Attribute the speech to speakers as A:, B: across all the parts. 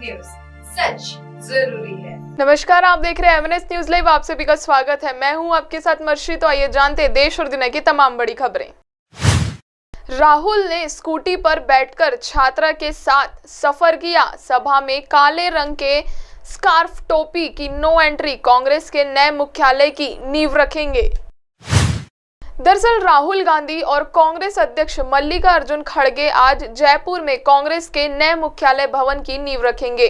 A: News, सच जरूरी है।
B: नमस्कार, आप देख रहे हैं एमएनएस न्यूज लाइव। आप सभी का स्वागत है। मैं हूं आपके साथ मर्शी। तो आइए जानते हैं देश और दुनिया की तमाम बड़ी खबरें। राहुल ने स्कूटी पर बैठकर छात्रा के साथ सफर किया। सभा में काले रंग के स्कार्फ टोपी की नो एंट्री। कांग्रेस के नए मुख्यालय की नींव रखेंगे। दरअसल राहुल गांधी और कांग्रेस अध्यक्ष मल्लिकार्जुन खड़गे आज जयपुर में कांग्रेस के नए मुख्यालय भवन की नींव रखेंगे।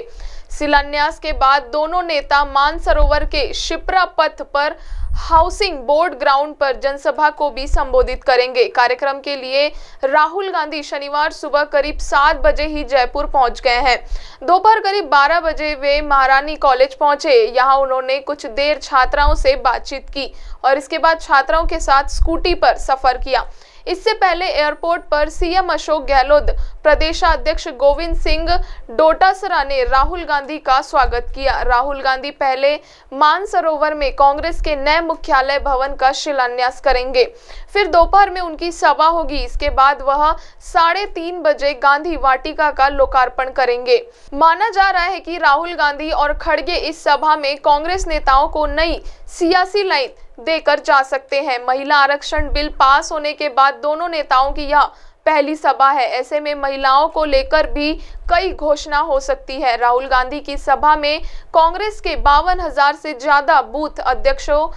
B: शिलान्यास के बाद दोनों नेता मानसरोवर के शिप्रा पथ पर हाउसिंग बोर्ड ग्राउंड पर जनसभा को भी संबोधित करेंगे। कार्यक्रम के लिए राहुल गांधी शनिवार सुबह करीब 7 बजे ही जयपुर पहुंच गए हैं। दोपहर करीब 12 बजे वे महारानी कॉलेज पहुंचे। यहां उन्होंने कुछ देर छात्राओं से बातचीत की और इसके बाद छात्राओं के साथ स्कूटी पर सफर किया। इससे पहले एयरपोर्ट पर सीएम अशोक गहलोत, प्रदेशाध्यक्ष गोविंद सिंह डोटासरा ने राहुल गांधी का स्वागत किया। राहुल गांधी पहले मानसरोवर में कांग्रेस के नए मुख्यालय भवन का शिलान्यास करेंगे, फिर दोपहर में उनकी सभा होगी। इसके बाद वह 3:30 बजे गांधी वाटिका का लोकार्पण करेंगे। माना जा रहा है कि राहुल गांधी और खड़गे इस सभा में कांग्रेस नेताओं को नई सियासी लाइन देकर जा सकते हैं। महिला आरक्षण बिल पास होने के बाद दोनों नेताओं की यह पहली सभा है। ऐसे में महिलाओं को लेकर भी कई घोषणा हो सकती है। राहुल गांधी की सभा में कांग्रेस के 52,000 से ज्यादा बूथ अध्यक्षों,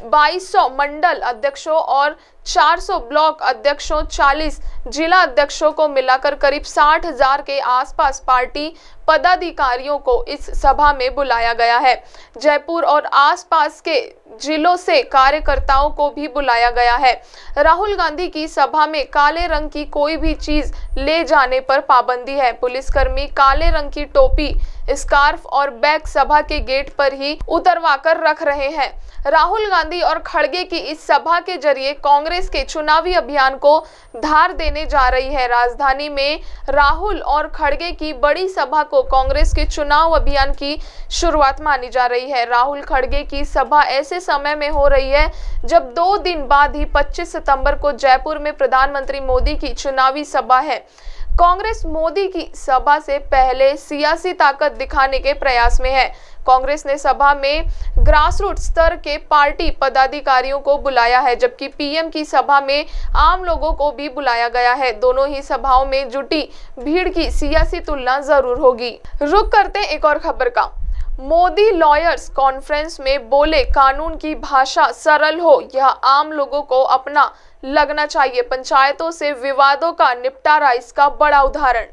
B: 2200 मंडल अध्यक्षों और 400 ब्लॉक अध्यक्षों, 40 जिला अध्यक्षों को मिलाकर करीब 60,000 के आसपास पार्टी पदाधिकारियों को इस सभा में बुलाया गया है। जयपुर और आसपास के जिलों से कार्यकर्ताओं को भी बुलाया गया है। राहुल गांधी की सभा में काले रंग की कोई भी चीज ले जाने पर पाबंदी है। पुलिसकर्मी काले रंग की टोपी, स्कार्फ और बैग सभा के गेट पर ही उतरवा कर रख रहे हैं। राहुल गांधी और खड़गे की इस सभा के जरिए कांग्रेस के चुनावी अभियान को धार देने जा रही है। राजधानी में राहुल और खड़गे की बड़ी सभा को कांग्रेस के चुनाव अभियान की शुरुआत मानी जा रही है। राहुल खड़गे की सभा ऐसे समय में हो रही है जब 2 दिन बाद ही 25 सितंबर को जयपुर में प्रधानमंत्री मोदी की चुनावी सभा है। कांग्रेस मोदी की सभा से पहले सियासी ताकत दिखाने के प्रयास में है। कांग्रेस ने सभा में ग्रासरूट स्तर के पार्टी पदाधिकारियों को बुलाया है, जबकि पीएम की सभा में आम लोगों को भी बुलाया गया है। दोनों ही सभाओं में जुटी भीड़ की सियासी तुलना जरूर होगी। रुक करते हैं एक और खबर का। मोदी लॉयर्स कॉन्फ्रेंस में बोले, कानून की भाषा सरल हो, यह आम लोगों को अपना लगना चाहिए। पंचायतों से विवादों का निपटारा इसका बड़ा उदाहरण।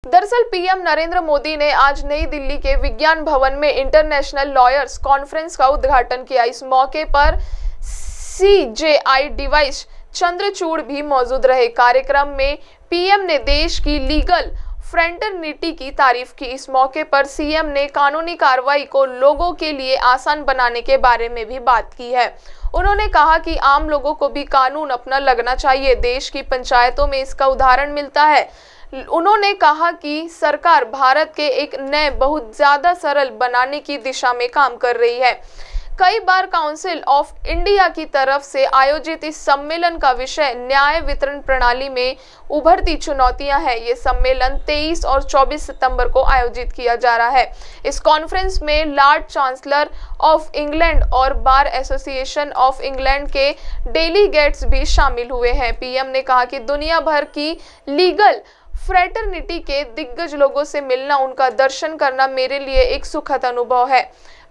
B: दरअसल पीएम नरेंद्र मोदी ने आज नई दिल्ली के विज्ञान भवन में इंटरनेशनल लॉयर्स कॉन्फ्रेंस का उद्घाटन किया। इस मौके पर CJI डिवाइस चंद्रचूड़ भी मौजूद रहे। कार्यक्रम में पीएम ने देश की लीगल फ्रेटर्निटी की तारीफ की। इस मौके पर सीएम ने कानूनी कार्रवाई को लोगों के लिए आसान बनाने के बारे में भी बात की है। उन्होंने कहा कि आम लोगों को भी कानून अपना लगना चाहिए। देश की पंचायतों में इसका उदाहरण मिलता है। उन्होंने कहा कि सरकार भारत के एक नए बहुत ज्यादा सरल बनाने की दिशा में काम कर रही है। कई बार काउंसिल ऑफ इंडिया की तरफ से आयोजित इस सम्मेलन का विषय न्याय वितरण प्रणाली में उभरती चुनौतियां है। ये सम्मेलन 23 और 24 सितंबर को आयोजित किया जा रहा है। इस कॉन्फ्रेंस में लॉर्ड चांसलर ऑफ इंग्लैंड और बार एसोसिएशन ऑफ इंग्लैंड के डेलीगेट्स भी शामिल हुए हैं। पीएम ने कहा कि दुनिया भर की लीगल फ्रेटर्निटी के दिग्गज लोगों से मिलना, उनका दर्शन करना मेरे लिए एक सुखद अनुभव है।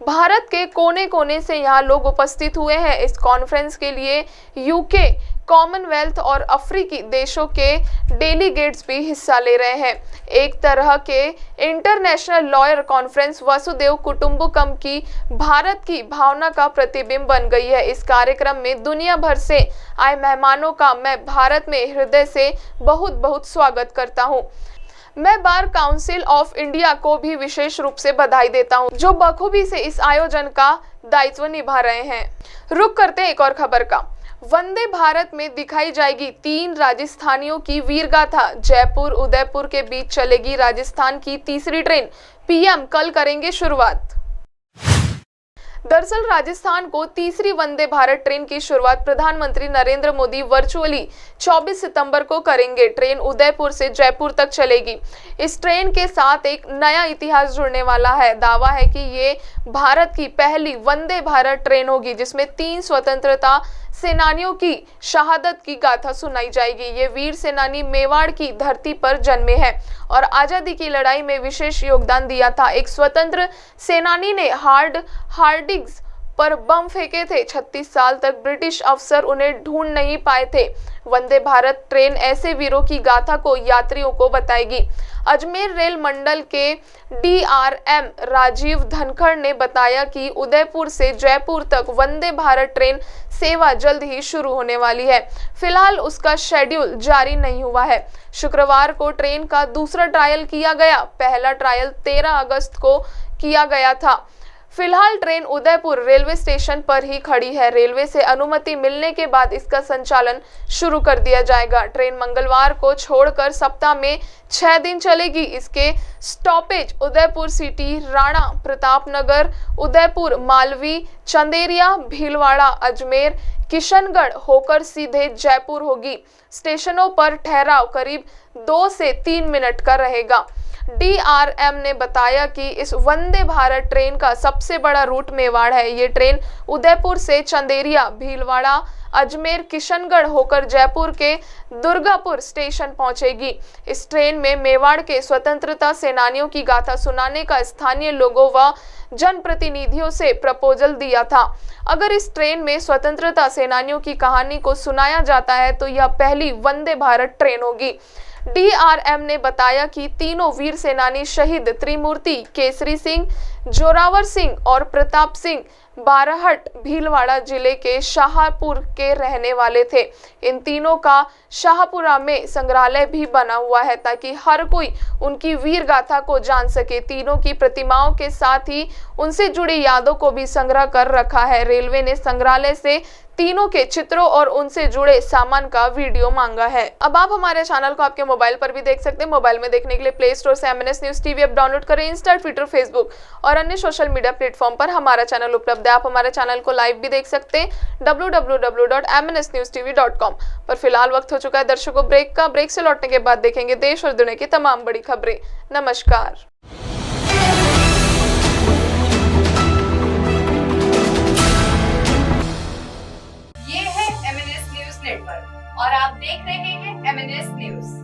B: भारत के कोने कोने से यहाँ लोग उपस्थित हुए हैं। इस कॉन्फ्रेंस के लिए यूके, कॉमनवेल्थ और अफ्रीकी देशों के डेलीगेट्स भी हिस्सा ले रहे हैं। एक तरह के इंटरनेशनल लॉयर कॉन्फ्रेंस वसुदेव कुटुंबकम की भारत की भावना का प्रतिबिंब बन गई है। इस कार्यक्रम में दुनिया भर से आए मेहमानों का मैं भारत में हृदय से बहुत बहुत स्वागत करता हूँ। मैं बार काउंसिल ऑफ इंडिया को भी विशेष रूप से बधाई देता हूं, जो बखूबी से इस आयोजन का दायित्व निभा रहे हैं। रुक करते हैं एक और खबर का। वंदे भारत में दिखाई जाएगी 3 राजस्थानियों की वीरगाथा। जयपुर उदयपुर के बीच चलेगी राजस्थान की तीसरी ट्रेन। पीएम कल करेंगे शुरुआत। दरअसल राजस्थान को तीसरी वंदे भारत ट्रेन की शुरुआत प्रधानमंत्री नरेंद्र मोदी वर्चुअली 24 सितंबर को करेंगे। ट्रेन उदयपुर से जयपुर तक चलेगी। इस ट्रेन के साथ एक नया इतिहास जुड़ने वाला है। दावा है कि ये भारत की पहली वंदे भारत ट्रेन होगी जिसमें 3 स्वतंत्रता सेनानियों की शहादत की गाथा सुनाई जाएगी। ये वीर सेनानी मेवाड़ की धरती पर जन्मे हैं और आजादी की लड़ाई में विशेष योगदान दिया था। एक स्वतंत्र सेनानी ने हार्डिंग्स पर बम फेंके थे। 36 साल तक ब्रिटिश अफसर उन्हें ढूंढ नहीं पाए थे। वंदे भारत ट्रेन ऐसे वीरों की गाथा को यात्रियों को बताएगी। अजमेर रेल मंडल के DRM राजीव धनखड़ ने बताया कि उदयपुर से जयपुर तक वंदे भारत ट्रेन सेवा जल्द ही शुरू होने वाली है। फिलहाल उसका शेड्यूल जारी नहीं हुआ है। शुक्रवार को ट्रेन का दूसरा ट्रायल किया गया। पहला ट्रायल 13 अगस्त को किया गया था। फिलहाल ट्रेन उदयपुर रेलवे स्टेशन पर ही खड़ी है। रेलवे से अनुमति मिलने के बाद इसका संचालन शुरू कर दिया जाएगा। ट्रेन मंगलवार को छोड़कर सप्ताह में 6 दिन चलेगी। इसके स्टॉपेज उदयपुर सिटी, राणा प्रतापनगर, उदयपुर, मालवी, चंदेरिया, भीलवाड़ा, अजमेर, किशनगढ़ होकर सीधे जयपुर होगी। स्टेशनों पर ठहराव करीब 2 से 3 मिनट का रहेगा। DRM ने बताया कि इस वंदे भारत ट्रेन का सबसे बड़ा रूट मेवाड़ है। ये ट्रेन उदयपुर से चंदेरिया, भीलवाड़ा, अजमेर, किशनगढ़ होकर जयपुर के दुर्गापुर स्टेशन पहुंचेगी। इस ट्रेन में मेवाड़ के स्वतंत्रता सेनानियों की गाथा सुनाने का स्थानीय लोगों व जनप्रतिनिधियों से प्रपोजल दिया था। अगर इस ट्रेन में स्वतंत्रता सेनानियों की कहानी को सुनाया जाता है तो यह पहली वंदे भारत ट्रेन होगी। DRM ने बताया कि तीनों वीर सेनानी शहीद त्रिमूर्ति केसरी सिंह, जोरावर सिंह और प्रताप सिंह बाराहट भीलवाड़ा जिले के शाहपुर के रहने वाले थे। इन तीनों का शाहपुरा में संग्रहालय भी बना हुआ है ताकि हर कोई उनकी वीर गाथा को जान सके। तीनों की प्रतिमाओं के साथ ही उनसे जुड़ी यादों को भी संग्रह कर रखा है। रेलवे ने संग्रहालय से तीनों के चित्रों और उनसे जुड़े सामान का वीडियो मांगा है। अब आप हमारे चैनल को आपके मोबाइल पर भी देख सकते हैं। मोबाइल में देखने के लिए प्ले स्टोर से MNS news TV app download करें। इंस्टा, ट्विटर, फेसबुक और अन्य सोशल मीडिया प्लेटफॉर्म पर हमारा चैनल उपलब्ध है। आप हमारे चैनल को लाइव भी देख सकते हैं www.mnsnewstv.com पर। फिलहाल वक्त हो चुका है दर्शकों ब्रेक का। ब्रेक से लौटने के बाद देखेंगे देश और दुनिया की तमाम बड़ी खबरें। नमस्कार।
A: ये है MNS न्यूज नेटवर्क और आप देख रहे हैं MNS न्यूज।